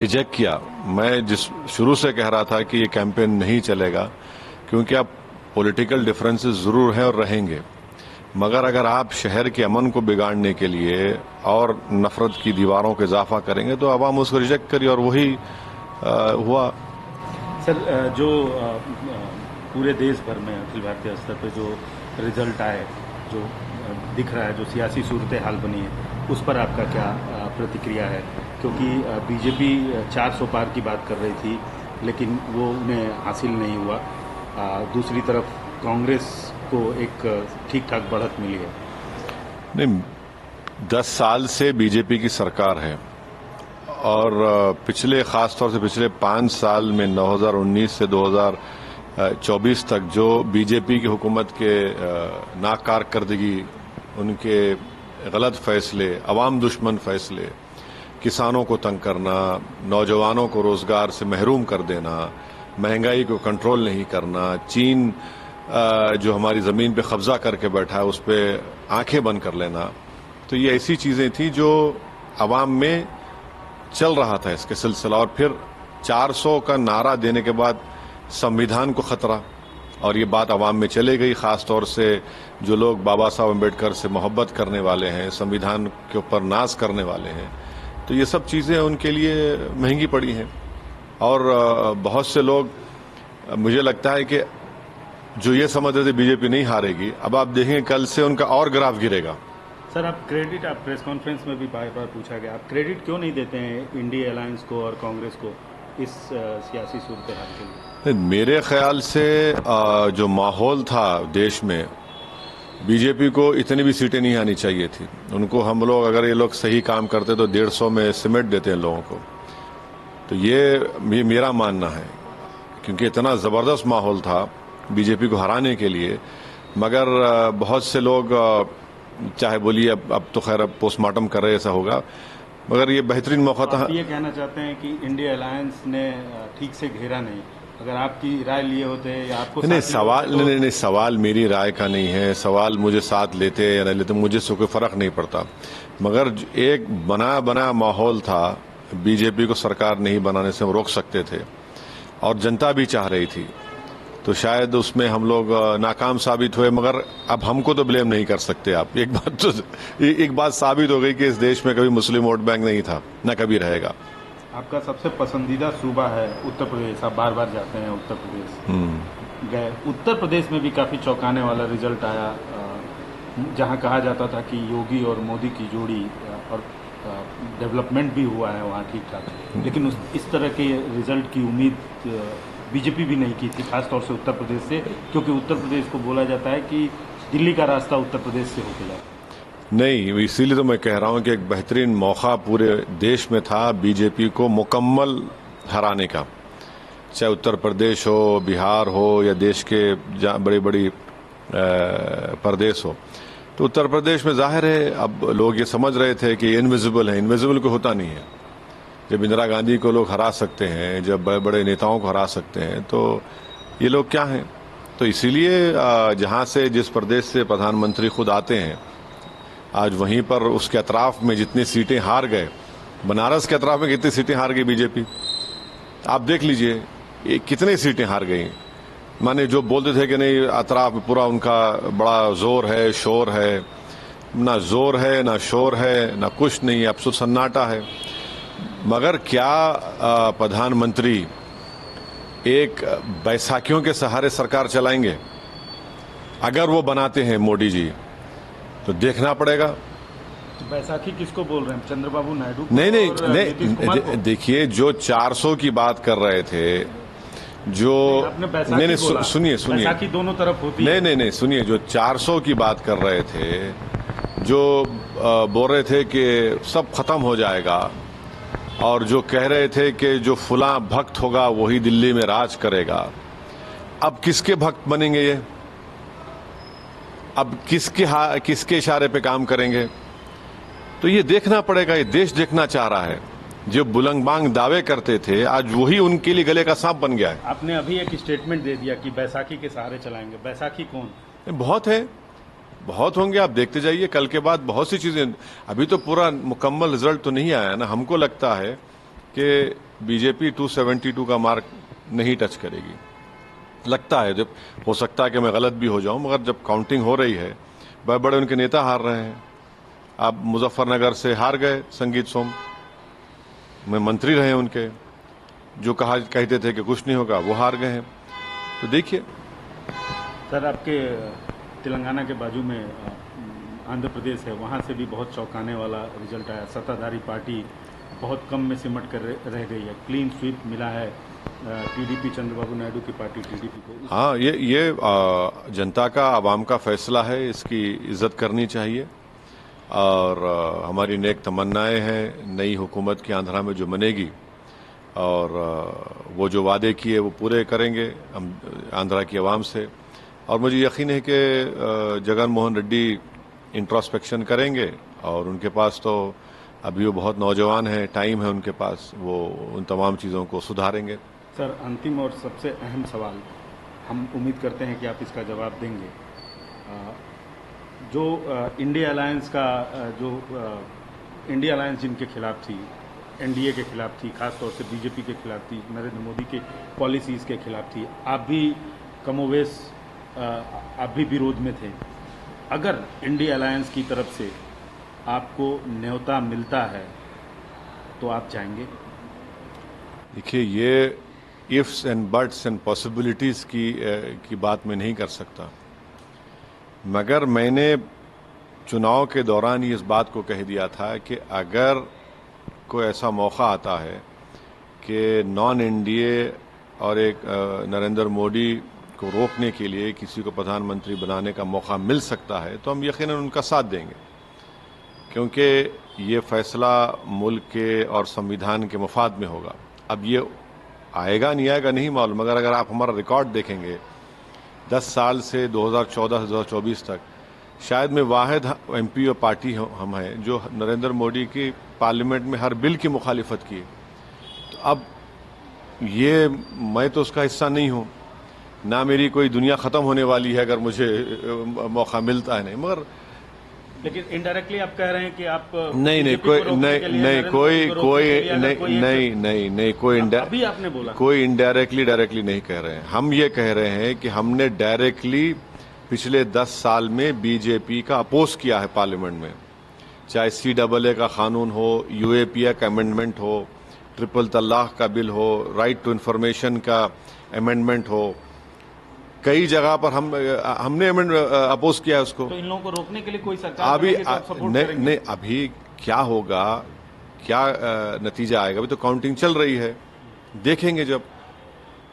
Reject किया। मैं जिस शुरू से कह रहा था कि ये कैंपेन नहीं चलेगा, क्योंकि अब पॉलिटिकल डिफरेंसेस जरूर हैं और रहेंगे, मगर अगर आप शहर के अमन को बिगाड़ने के लिए और नफरत की दीवारों को इजाफा करेंगे तो आवाम उसको रिजेक्ट करी और वही हुआ। सर, जो पूरे देश भर में अखिल भारतीय स्तर पे जो रिजल्ट आए, जो दिख रहा है, जो सियासी सूरत हाल बनी है, उस पर आपका क्या प्रतिक्रिया है? क्योंकि बीजेपी 400 पार की बात कर रही थी, लेकिन वो उन्हें हासिल नहीं हुआ। दूसरी तरफ कांग्रेस को एक ठीक ठाक बढ़त मिली है। नहीं, 10 साल से बीजेपी की सरकार है और पिछले, खास तौर से पिछले 5 साल में 2019 से 2024 तक जो बीजेपी की हुकूमत के नाकारकर्दगी, उनके गलत फैसले, अवाम दुश्मन फैसले, किसानों को तंग करना, नौजवानों को रोजगार से महरूम कर देना, महंगाई को कंट्रोल नहीं करना, चीन जो हमारी जमीन पे कब्जा करके बैठा है उस पर आंखें बंद कर लेना, तो ये ऐसी चीजें थी जो अवाम में चल रहा था इसके सिलसिला। और फिर 400 का नारा देने के बाद संविधान को खतरा, और ये बात अवाम में चले गई, खास तौर से जो लोग बाबा साहब अम्बेडकर से मोहब्बत करने वाले हैं, संविधान के ऊपर नाज करने वाले हैं, तो ये सब चीजें उनके लिए महंगी पड़ी हैं। और बहुत से लोग, मुझे लगता है कि जो ये समझ रहे थे बीजेपी नहीं हारेगी, अब आप देखेंगे कल से उनका और ग्राफ गिरेगा। सर, आप प्रेस कॉन्फ्रेंस में भी बार बार पूछा गया, आप क्रेडिट क्यों नहीं देते हैं इंडिया अलायंस को और कांग्रेस को इस सियासी सूरत हाल के लिए? मेरे ख्याल से जो माहौल था देश में, बीजेपी को इतनी भी सीटें नहीं आनी चाहिए थी। उनको हम लोग, अगर ये लोग सही काम करते तो 150 में सिमट देते हैं लोगों को। तो ये मेरा मानना है, क्योंकि इतना ज़बरदस्त माहौल था बीजेपी को हराने के लिए। मगर बहुत से लोग, चाहे बोलिए अब तो खैर अब पोस्टमार्टम कर रहे, ऐसा होगा, मगर ये बेहतरीन मौका था। आप ये कहना चाहते हैं कि इंडिया अलायंस ने ठीक से घेरा नहीं? अगर आपकी राय लिए होते या आपको नहीं, सवाल मेरी राय का नहीं है। सवाल मुझे साथ लेते या नहीं लेते, मुझे से कोई फर्क नहीं पड़ता, मगर एक बना माहौल था, बीजेपी को सरकार नहीं बनाने से हम रोक सकते थे और जनता भी चाह रही थी, तो शायद उसमें हम लोग नाकाम साबित हुए। मगर अब हमको तो ब्लेम नहीं कर सकते आप। एक बात साबित हो गई कि इस देश में कभी मुस्लिम वोट बैंक नहीं था, न कभी रहेगा। आपका सबसे पसंदीदा सूबा है उत्तर प्रदेश, आप बार बार जाते हैं उत्तर प्रदेश। गए उत्तर प्रदेश में भी काफ़ी चौंकाने वाला रिजल्ट आया, जहां कहा जाता था कि योगी और मोदी की जोड़ी, और डेवलपमेंट भी हुआ है वहां ठीक ठाक, लेकिन इस तरह के रिजल्ट की उम्मीद बीजेपी भी नहीं की थी, खासतौर से उत्तर प्रदेश से, क्योंकि उत्तर प्रदेश को बोला जाता है कि दिल्ली का रास्ता उत्तर प्रदेश से होके जाए। नहीं, इसीलिए तो मैं कह रहा हूं कि एक बेहतरीन मौका पूरे देश में था बीजेपी को मुकम्मल हराने का, चाहे उत्तर प्रदेश हो, बिहार हो, या देश के बड़ी बड़ी प्रदेश हो। तो उत्तर प्रदेश में जाहिर है अब लोग ये समझ रहे थे कि इनविजिबल है, इनविजिबल को होता नहीं है। जब इंदिरा गांधी को लोग हरा सकते हैं, जब बड़े बड़े नेताओं को हरा सकते हैं, तो ये लोग क्या हैं? तो इसीलिए जहां से, जिस प्रदेश से प्रधानमंत्री खुद आते हैं, आज वहीं पर उसके अतराफ में जितनी सीटें हार गए, बनारस के अतराफ में कितनी सीटें हार गई बीजेपी, आप देख लीजिए कितनी सीटें हार गई। माने जो बोलते थे कि नहीं अतराफ में पूरा उनका बड़ा जोर है, शोर है, ना जोर है, ना शोर है, ना कुछ नहीं, अब तो सन्नाटा है। मगर क्या प्रधानमंत्री एक बैसाखियों के सहारे सरकार चलाएंगे? अगर वो बनाते हैं मोदी जी, तो देखना पड़ेगा। बैसाखी किसको बोल रहे हैं? चंद्रबाबू नायडू? नहीं, देखिए, जो 400 की बात कर रहे थे, जो नहीं, सुनिए बैसाखी दोनों तरफ होती है। नहीं, सुनिए, जो 400 की बात कर रहे थे, जो बोल रहे थे कि सब खत्म हो जाएगा, और जो कह रहे थे कि जो फुला भक्त होगा वही दिल्ली में राज करेगा, अब किसके भक्त बनेंगे ये? अब किसके इशारे पे काम करेंगे? तो ये देखना पड़ेगा। ये देश देखना चाह रहा है। जो बुलंदबांग दावे करते थे, आज वही उनके लिए गले का सांप बन गया है। आपने अभी एक स्टेटमेंट दे दिया कि बैसाखी के सहारे चलाएंगे। बैसाखी कौन? बहुत है, बहुत होंगे, आप देखते जाइए। कल के बाद बहुत सी चीजें, अभी तो पूरा मुकम्मल रिजल्ट तो नहीं आया ना। हमको लगता है कि बीजेपी 272 का मार्क नहीं टच करेगी। लगता है, जब हो सकता है कि मैं गलत भी हो जाऊं, मगर जब काउंटिंग हो रही है, बड़े बड़े उनके नेता हार रहे हैं। आप मुजफ्फरनगर से हार गए संगीत सोम, में मंत्री रहे उनके, जो कहते थे कि कुछ नहीं होगा, वो हार गए हैं। तो देखिए सर, आपके तेलंगाना के बाजू में आंध्र प्रदेश है, वहाँ से भी बहुत चौंकाने वाला रिजल्ट आया। सत्ताधारी पार्टी बहुत कम में सिमट कर रह गई है। क्लीन स्वीप मिला है टीडीपी, चंद्रबाबू नायडू की पार्टी टीडीपी को। हाँ, ये जनता का, आवाम का फैसला है, इसकी इज्जत करनी चाहिए। और हमारी नेक तमन्नाएं हैं नई हुकूमत की आंध्रा में जो बनेगी, और वो जो वादे किए वो पूरे करेंगे हम आंध्रा की आवाम से। और मुझे यकीन है कि जगन मोहन रेड्डी इंट्रोस्पेक्शन करेंगे, और उनके पास तो अभी वो बहुत नौजवान हैं, टाइम है उनके पास, वो उन तमाम चीज़ों को सुधारेंगे। सर, अंतिम और सबसे अहम सवाल, हम उम्मीद करते हैं कि आप इसका जवाब देंगे। जो इंडिया अलायंस का इंडिया अलायंस जिनके खिलाफ थी, एनडीए के खिलाफ थी, खासतौर से बीजेपी के खिलाफ थी, नरेंद्र मोदी के पॉलिसीज़ के खिलाफ थी, आप भी कमोवेश आप भी विरोध में थे। अगर इंडिया अलायंस की तरफ से आपको न्योता मिलता है तो आप जाएंगे? देखिए, ये ifs and buts and possibilities की बात मैं नहीं कर सकता, मगर मैंने चुनाव के दौरान ही इस बात को कह दिया था कि अगर कोई ऐसा मौका आता है कि नॉन एनडीए और एक नरेंद्र मोदी को रोकने के लिए किसी को प्रधानमंत्री बनाने का मौका मिल सकता है, तो हम यकीनन उनका साथ देंगे, क्योंकि ये फैसला मुल्क के और संविधान के मफाद में होगा। अब ये आएगा नहीं आएगा नहीं मालूम, मगर अगर आप हमारा रिकॉर्ड देखेंगे 10 साल से 2014 से 2024 तक, शायद मैं वाहिद एमपी और पार्टी हम हैं जो नरेंद्र मोदी की पार्लियामेंट में हर बिल की मुखालिफत की। तो अब ये मैं तो उसका हिस्सा नहीं हूँ, ना मेरी कोई दुनिया ख़त्म होने वाली है अगर मुझे मौका मिलता है, नहीं। मगर लेकिन इनडायरेक्टली आप कह रहे हैं कि आप नहीं कोई इनडायरेक्टली डायरेक्टली नहीं कह रहे हैं। हम ये कह रहे हैं कि हमने डायरेक्टली पिछले 10 साल में बीजेपी का अपोज किया है पार्लियामेंट में, चाहे CAA का कानून हो, UAPA का अमेंडमेंट हो, ट्रिपल तलाक का बिल हो, राइट टू इंफॉर्मेशन का अमेंडमेंट हो, कई जगह पर हमने अपोज किया है उसको। तो इन लोगों को रोकने के लिए कोई सरकार अभी नहीं, अभी क्या होगा, क्या नतीजा आएगा, अभी तो काउंटिंग चल रही है, देखेंगे जब।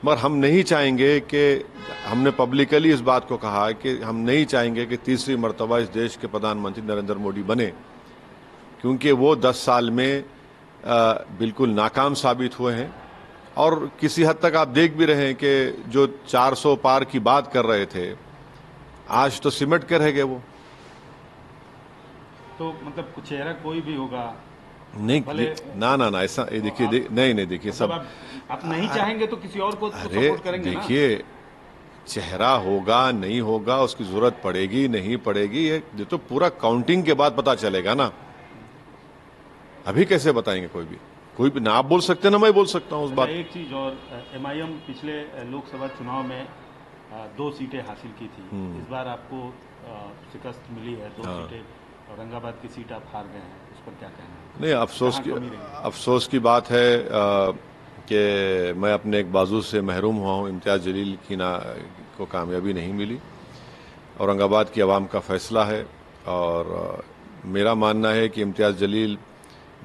मगर हम नहीं चाहेंगे कि, हमने पब्लिकली इस बात को कहा है कि हम नहीं चाहेंगे कि तीसरी मर्तबा इस देश के प्रधानमंत्री नरेंद्र मोदी बने, क्योंकि वो 10 साल में बिल्कुल नाकाम साबित हुए हैं। और किसी हद तक आप देख भी रहे हैं कि जो 400 पार की बात कर रहे थे, आज तो सिमट के रह गए वो। तो मतलब चेहरा कोई भी होगा नहीं, ना ऐसा देखिए, नहीं देखिए, सब आप नहीं चाहेंगे तो किसी और को सपोर्ट करेंगे। देखिए, चेहरा होगा नहीं होगा, उसकी जरूरत पड़ेगी नहीं पड़ेगी, ये तो पूरा काउंटिंग के बाद पता चलेगा ना। अभी कैसे बताएंगे कोई भी ना आप बोल सकते ना मैं बोल सकता हूँ उस बात। एक चीज और, MIM पिछले लोकसभा चुनाव में 2 सीटें हासिल की थी। इस बार आपको शिकस्त मिली है, 2 सीटें, औरंगाबाद की सीट आप हार गए हैं, उस पर क्या कहना है? नहीं, अफसोस की बात है कि मैं अपने एक बाजू से महरूम हुआ हूँ। इम्तियाज़ जलील को कामयाबी नहीं मिली। औरंगाबाद की आवाम का फैसला है, और मेरा मानना है कि इम्तियाज़ जलील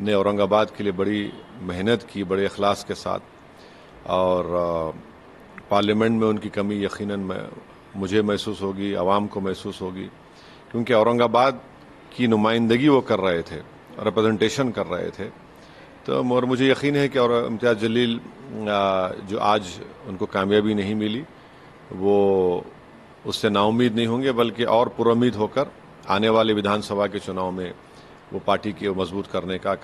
ने औरंगाबाद के लिए बड़ी मेहनत की, बड़े इखलास के साथ, और पार्लियामेंट में उनकी कमी यकीनन मुझे महसूस होगी, आवाम को महसूस होगी, क्योंकि औरंगाबाद की नुमाइंदगी वो कर रहे थे, रिप्रेजेंटेशन कर रहे थे। तो और मुझे यकीन है कि और इम्तियाज़ जलील जो आज उनको कामयाबी नहीं मिली, वो उससे नाउम्मीद नहीं होंगे, बल्कि और पुरुम्मीद होकर आने वाले विधानसभा के चुनाव में वो पार्टी को मजबूत करने का